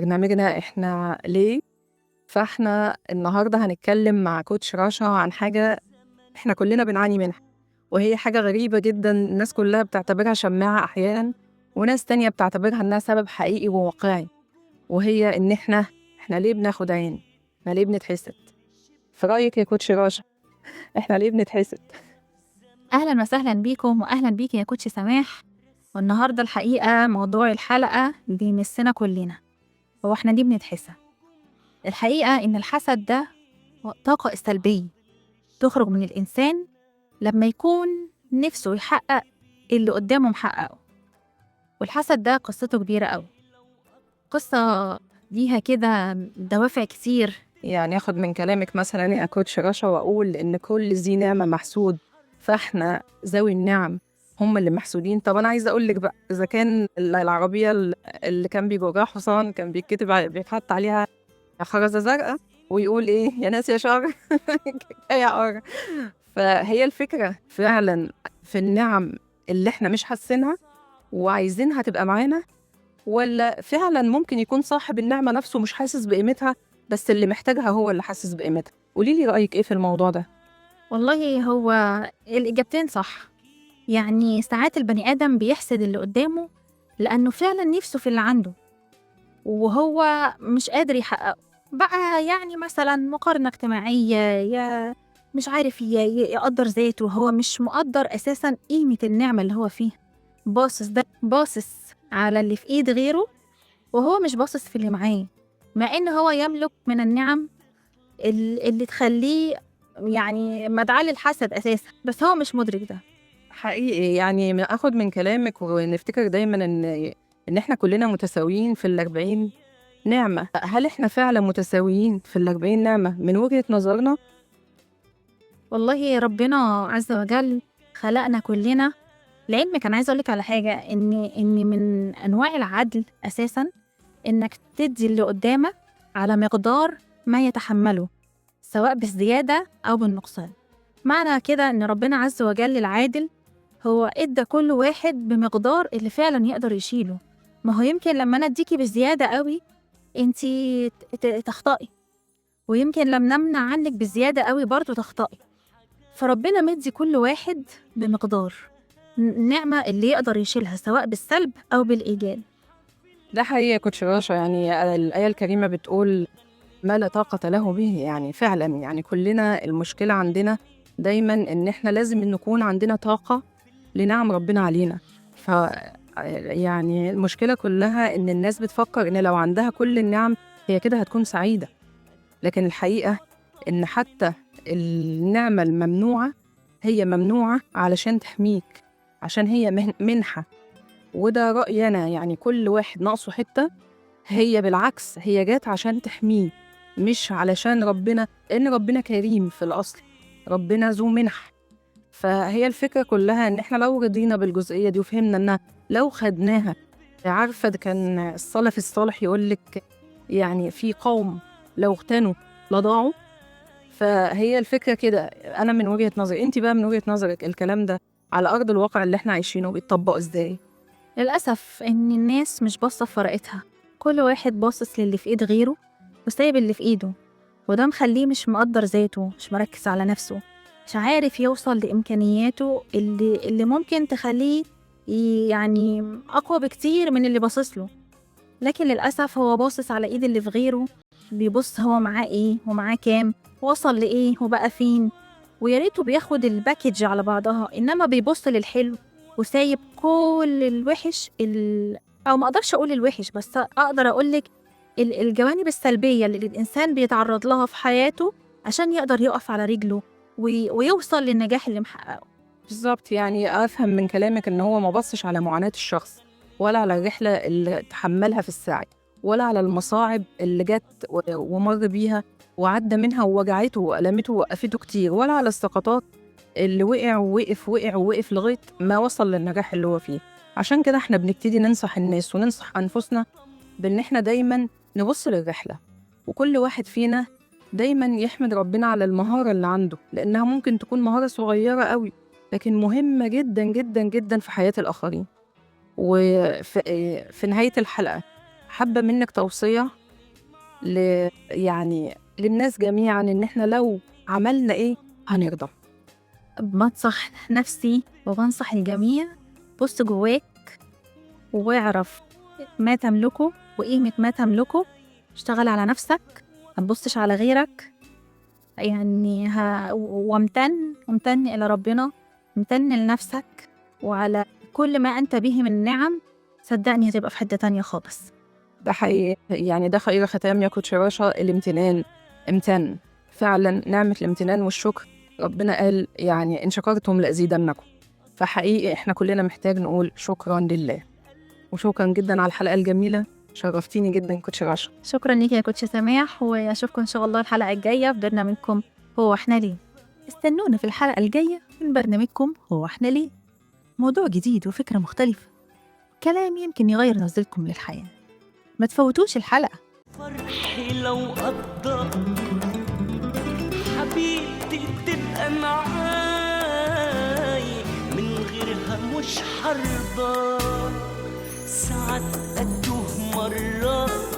برنامجنا إحنا ليه؟ فإحنا النهاردة هنتكلم مع كوتش رشا عن حاجة إحنا كلنا بنعاني منها، وهي حاجة غريبة جدا. الناس كلها بتعتبرها شماعة أحيانا، وناس تانية بتعتبرها إنها سبب حقيقي وواقعي، وهي إن إحنا ليه بناخد عين؟ إحنا ليه بنتحسد؟ في رأيك يا كوتش رشا إحنا ليه بنتحسد؟ أهلا وسهلا بيكم وأهلا بيك يا كوتش سماح. والنهاردة الحقيقة موضوع الحلقة بيمسنا كلنا. هو احنا دي بنتحسد؟ الحقيقة إن الحسد ده طاقة سلبية تخرج من الإنسان لما يكون نفسه يحقق اللي قدامه محققه. والحسد ده قصته كبيرة أوي، قصة ليها كده دوافع كتير. يعني أخد من كلامك مثلا يا كوتش رشا وأقول إن كل ذي نعمة محسود، فإحنا ذوي النعم هم اللي محسودين. طب أنا عايزة أقول لك بقى، إذا كان العربية اللي كان بيجرها حصان كان بيتحط عليها خرزة زرقاء ويقول إيه يا ناس يا شر يا قر. فهي الفكرة فعلا في النعم اللي إحنا مش حاسينها وعايزينها تبقى معانا، ولا فعلا ممكن يكون صاحب النعمة نفسه مش حاسس بقيمتها بس اللي محتاجها هو اللي حاسس بقيمتها؟ قوليلي رأيك إيه في الموضوع ده؟ والله هو الإجابتين صح. يعني ساعات البني آدم بيحسد اللي قدامه لأنه فعلا نفسه في اللي عنده وهو مش قادر يحققه بقى. يعني مثلا مقارنة اجتماعية، يا مش عارف يقدر ذاته، هو مش مقدر أساسا قيمة النعمة اللي هو فيها. باصص على اللي في إيد غيره وهو مش باصص في اللي معاه، مع إن هو يملك من النعم اللي تخليه يعني مدعاة للحسد أساسا، بس هو مش مدرك ده. حقيقي يعني أخد من كلامك ونفتكر دايما إن إحنا كلنا متساويين في ال40 نعمة. هل إحنا فعلا متساويين في ال40 نعمة من وجهة نظرنا؟ والله ربنا عز وجل خلقنا كلنا. لعلمك أنا عايزة أقولك على حاجة، إن من أنواع العدل أساسا إنك تدي اللي قدامك على مقدار ما يتحمله، سواء بالزيادة أو بالنقصان. معنى كده إن ربنا عز وجل العادل هو إدى كل واحد بمقدار اللي فعلا يقدر يشيله. ما هو يمكن لما أنا أديكي بزيادة قوي أنتي تخطئي، ويمكن لما نمنع عنك بزيادة قوي برضو تخطئي. فربنا مدي كل واحد بمقدار النعمة اللي يقدر يشيلها، سواء بالسلب أو بالإيجاب. ده حقيقي يا كوتش رشا. يعني الآية الكريمة بتقول ما لا طاقة له به. يعني فعلا يعني كلنا المشكلة عندنا دايما إن إحنا لازم نكون عندنا طاقة لنعم ربنا علينا. ف يعني المشكلة كلها إن الناس بتفكر إن لو عندها كل النعم هي كده هتكون سعيدة، لكن الحقيقة إن حتى النعمة الممنوعة هي ممنوعة علشان تحميك، عشان هي منحة. وده رأيي أنا، يعني كل واحد ناقصه حتة، هي بالعكس هي جات عشان تحميه، مش علشان ربنا، لأن ربنا كريم في الأصل، ربنا ذو منح. فهي الفكرة كلها إن إحنا لو رضينا بالجزئية دي وفهمنا إنها لو خدناها، عارفة ده كان السلف الصالح يقولك يعني في قوم لو اغتنوا لضاعوا. فهي الفكرة كده. أنا من وجهة نظري، أنت بقى من وجهة نظرك الكلام ده على أرض الواقع اللي إحنا عايشينه بيتطبق إزاي؟ للأسف إن الناس مش باصة في ورقتها، كل واحد باصص للي في إيد غيره وسايب اللي في إيده، وده مخليه مش مقدر ذاته، مش مركز على نفسه، مش عارف يوصل لإمكانياته اللي ممكن تخليه يعني أقوى بكتير من اللي باصص له. لكن للأسف هو باصص على إيد اللي في غيره، بيبص هو معاه إيه ومعاه كام، وصل لإيه وبقى فين، وياريته بياخد الباكج على بعضها، إنما بيبص للحلو وسايب كل الوحش أو ما أقدرش أقول الوحش، بس أقدر أقولك الجوانب السلبية اللي الإنسان بيتعرض لها في حياته عشان يقدر يقف على رجله ويوصل للنجاح اللي محققه. بالظبط. يعني أفهم من كلامك إن هو ما بصش على معاناة الشخص، ولا على الرحلة اللي تحملها في السعي، ولا على المصاعب اللي جت ومر بيها وعدى منها ووجعته وألمته ووقفته كتير، ولا على السقطات اللي وقع ووقف وقع ووقف لغاية ما وصل للنجاح اللي هو فيه. عشان كده احنا بنبتدي ننصح الناس وننصح أنفسنا بإن احنا دايما نبص للرحلة، وكل واحد فينا دايما يحمد ربنا على المهارة اللي عنده، لأنها ممكن تكون مهارة صغيرة قوي لكن مهمة جدا جدا جدا في حياة الآخرين. وفي نهاية الحلقة حابة منك توصية يعني للناس جميعا إن إحنا لو عملنا إيه هنرضى. بنصح نفسي وبنصح الجميع، بص جواك واعرف ما تملكه وقيمة ما تملكه، اشتغل على نفسك، ما تبصش على غيرك. يعني وامتن إلى ربنا، امتن لنفسك وعلى كل ما أنت به من نعم، صدقني هتبقى في حتة تانية خالص. ده حقيقي، يعني ده خير ختام يا كوتش رشا، الامتنان. امتن فعلا، نعمة الامتنان والشكر. ربنا قال يعني إن شكرتم لأزيدنكم. فحقيقي إحنا كلنا محتاج نقول شكرا لله. وشكرا جدا على الحلقة الجميلة، شرفتيني جدا كوتش رشا. شكرا ليك يا كوتش سماح، وأشوفكم إن شاء الله الحلقة الجاية في برنامجكم هو إحنا ليه. استنونا في الحلقة الجاية من برنامجكم هو إحنا ليه، موضوع جديد وفكرة مختلفة، كلام يمكن يغير نظرتكم للحياة. ما تفوتوش الحلقة. فرحي لو قضى حبيبتي تبقى معاي، من غيرها مش حرضى، ساعات أتوه مرات